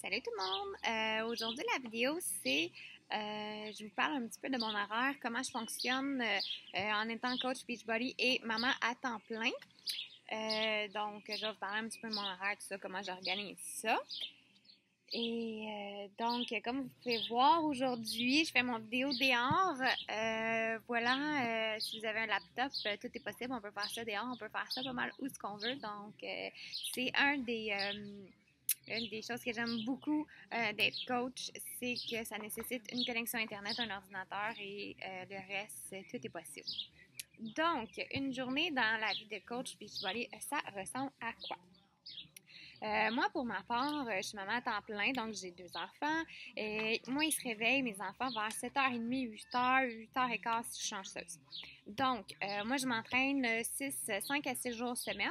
Salut tout le monde! Aujourd'hui, la vidéo, c'est je vous parle un petit peu de mon horaire, comment je fonctionne en étant coach Beachbody et maman à temps plein. Donc, je vais vous parler un petit peu de mon horaire, tout ça, comment j'organise ça. Et donc, comme vous pouvez voir aujourd'hui, je fais mon vidéo dehors. Voilà, si vous avez un laptop, tout est possible. On peut faire ça dehors, on peut faire ça pas mal où ce qu'on veut. Donc, c'est une des choses que j'aime beaucoup d'être coach, c'est que ça nécessite une connexion Internet, un ordinateur et le reste, tout est possible. Donc, une journée dans la vie de coach Beachbody, ça ressemble à quoi? Moi, pour ma part, je suis maman à temps plein, donc j'ai 2 enfants. Et moi, ils se réveillent, mes enfants, vers 7h30, 8h, 8h15 si je suis chanceuse. Donc, moi, je m'entraîne 5 à 6 jours semaine.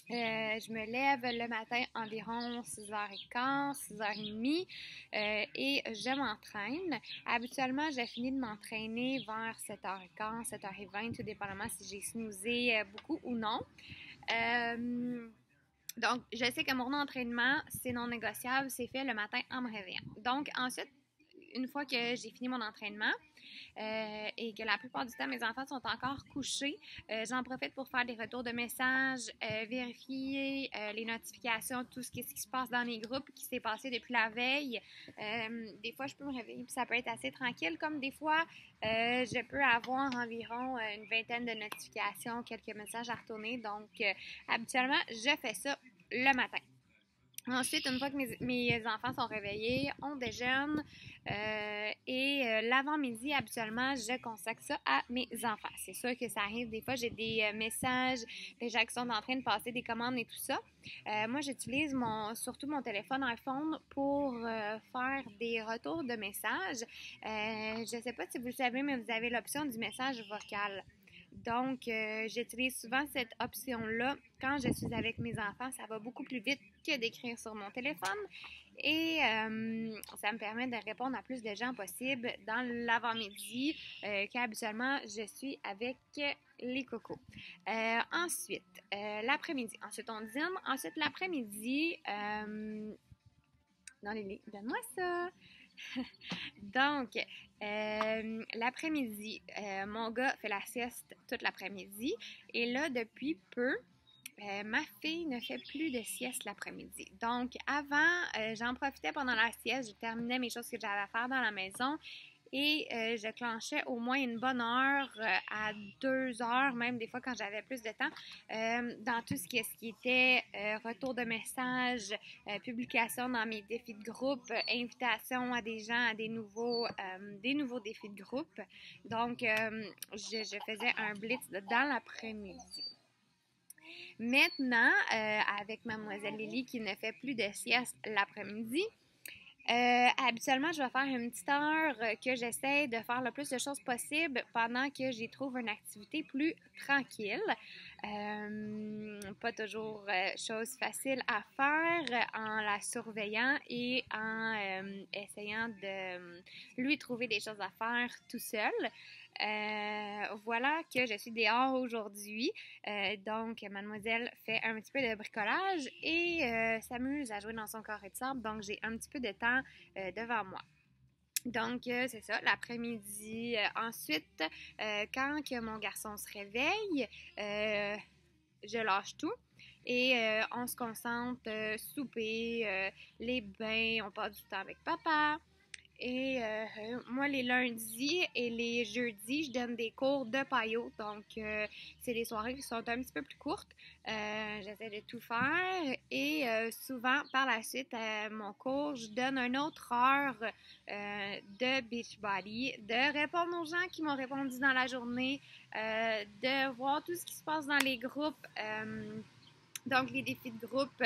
Je me lève le matin environ 6h15, 6h30 et je m'entraîne. Habituellement, j'ai fini de m'entraîner vers 7h15, 7h20, tout dépendamment si j'ai snoozé beaucoup ou non. Donc, je sais que mon entraînement, c'est non négociable, c'est fait le matin en me réveillant. Donc, ensuite, une fois que j'ai fini mon entraînement et que la plupart du temps, mes enfants sont encore couchés, j'en profite pour faire des retours de messages, vérifier les notifications, tout ce qui se passe dans les groupes qui s'est passé depuis la veille. Des fois, je peux me réveiller puis ça peut être assez tranquille, comme des fois, je peux avoir environ une vingtaine de notifications, quelques messages à retourner. Donc, habituellement, je fais ça le matin. Ensuite, une fois que mes enfants sont réveillés, on déjeune et l'avant-midi, habituellement, je consacre ça à mes enfants. C'est sûr que ça arrive, des fois, j'ai des messages, des gens qui sont en train de passer des commandes et tout ça. Moi, j'utilise surtout mon téléphone iPhone pour faire des retours de messages. Je ne sais pas si vous le savez, mais vous avez l'option du message vocal. Donc, j'utilise souvent cette option-là quand je suis avec mes enfants. Ça va beaucoup plus vite que d'écrire sur mon téléphone et ça me permet de répondre à plus de gens possible dans l'avant-midi qu'habituellement je suis avec les cocos. Ensuite, l'après-midi. Ensuite, on dîne. Ensuite, l'après-midi, dans les lits. Donne-moi ça! Donc, l'après-midi, mon gars fait la sieste toute l'après-midi. Et là, depuis peu, ma fille ne fait plus de sieste l'après-midi. Donc, avant, j'en profitais pendant la sieste. Je terminais mes choses que j'avais à faire dans la maison. Et je clenchais au moins une bonne heure à 2 heures, même des fois quand j'avais plus de temps, dans tout ce qui était retour de messages, publication dans mes défis de groupe, invitation à des gens à des nouveaux défis de groupe. Donc, je faisais un blitz dans l'après-midi. Maintenant, avec mademoiselle Lily qui ne fait plus de sieste l'après-midi, habituellement, je vais faire une petite heure que j'essaie de faire le plus de choses possible pendant que j'y trouve une activité plus tranquille. Pas toujours chose facile à faire en la surveillant et en essayant de lui trouver des choses à faire tout seul. Voilà que je suis dehors aujourd'hui. Donc, mademoiselle fait un petit peu de bricolage et s'amuse à jouer dans son carré de sable. Donc, j'ai un petit peu de temps devant moi. Donc, c'est ça, l'après-midi. Ensuite, quand que mon garçon se réveille, je lâche tout. Et on se concentre, souper, les bains, on passe du temps avec papa. Et moi, les lundis et les jeudis, je donne des cours de paillot. Donc, c'est des soirées qui sont un petit peu plus courtes. J'essaie de tout faire. Et souvent, par la suite, à mon cours, je donne une autre heure de Beachbody, de répondre aux gens qui m'ont répondu dans la journée, de voir tout ce qui se passe dans les groupes. Donc, les défis de groupe,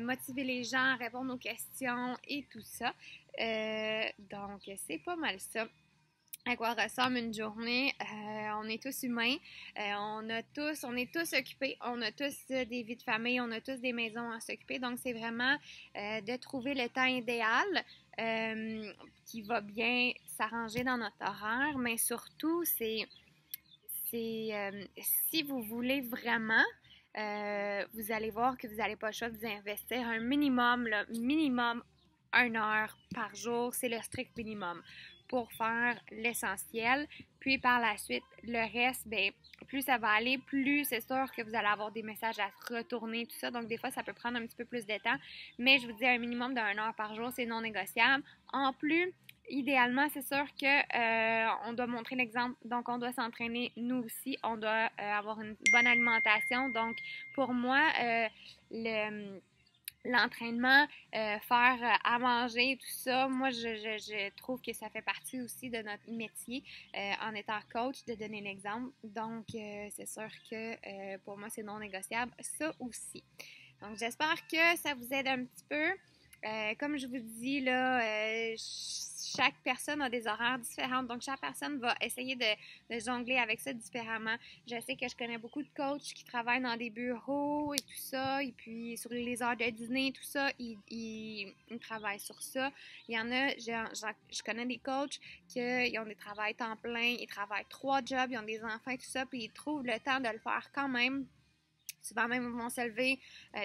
motiver les gens, répondre aux questions et tout ça. Donc, c'est pas mal ça. À quoi ressemble une journée? On est tous humains, on est tous occupés, on a tous des vies de famille, on a tous des maisons à s'occuper. Donc, c'est vraiment de trouver le temps idéal qui va bien s'arranger dans notre horaire. Mais surtout, c'est si vous voulez vraiment vous allez voir que vous n'allez pas le choix de vous investir un minimum 1 heure par jour, c'est le strict minimum pour faire l'essentiel. Puis par la suite, le reste, ben, plus ça va aller, plus c'est sûr que vous allez avoir des messages à retourner, tout ça. Donc, des fois, ça peut prendre un petit peu plus de temps. Mais je vous dis, un minimum d'1 heure par jour, c'est non négociable. En plus, idéalement, c'est sûr que on doit montrer l'exemple. Donc, on doit s'entraîner nous aussi. On doit avoir une bonne alimentation. Donc, pour moi, l'entraînement, faire à manger, tout ça, moi, je trouve que ça fait partie aussi de notre métier en étant coach, de donner l'exemple. Donc, c'est sûr que pour moi, c'est non négociable, ça aussi. Donc, j'espère que ça vous aide un petit peu. Comme je vous dis, là, chaque personne a des horaires différents, donc chaque personne va essayer de jongler avec ça différemment. Je sais que je connais beaucoup de coachs qui travaillent dans des bureaux et tout ça, et puis sur les heures de dîner, tout ça, ils travaillent sur ça. Il y en a, je connais des coachs qui ont des travails temps plein, ils travaillent 3 jobs, ils ont des enfants et tout ça, puis ils trouvent le temps de le faire quand même. Souvent même, ils vont se lever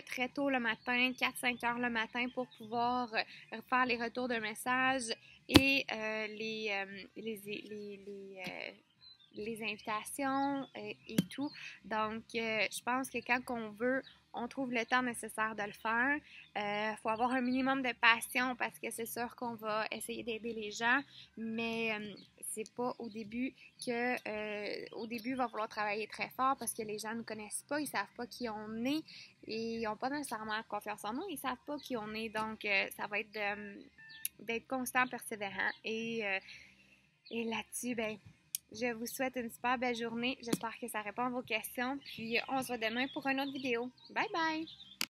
très tôt le matin, 4-5 heures le matin pour pouvoir faire les retours de messages et les invitations et tout. Donc, je pense que quand on veut, on trouve le temps nécessaire de le faire. Il faut avoir un minimum de passion parce que c'est sûr qu'on va essayer d'aider les gens, mais c'est pas au début au début, il va falloir travailler très fort parce que les gens ne nous connaissent pas, ils savent pas qui on est et ils n'ont pas nécessairement confiance en nous, ils savent pas qui on est. Donc, ça va être d'être constant, persévérant et là-dessus, ben, je vous souhaite une super belle journée. J'espère que ça répond à vos questions. Puis, on se voit demain pour une autre vidéo. Bye bye!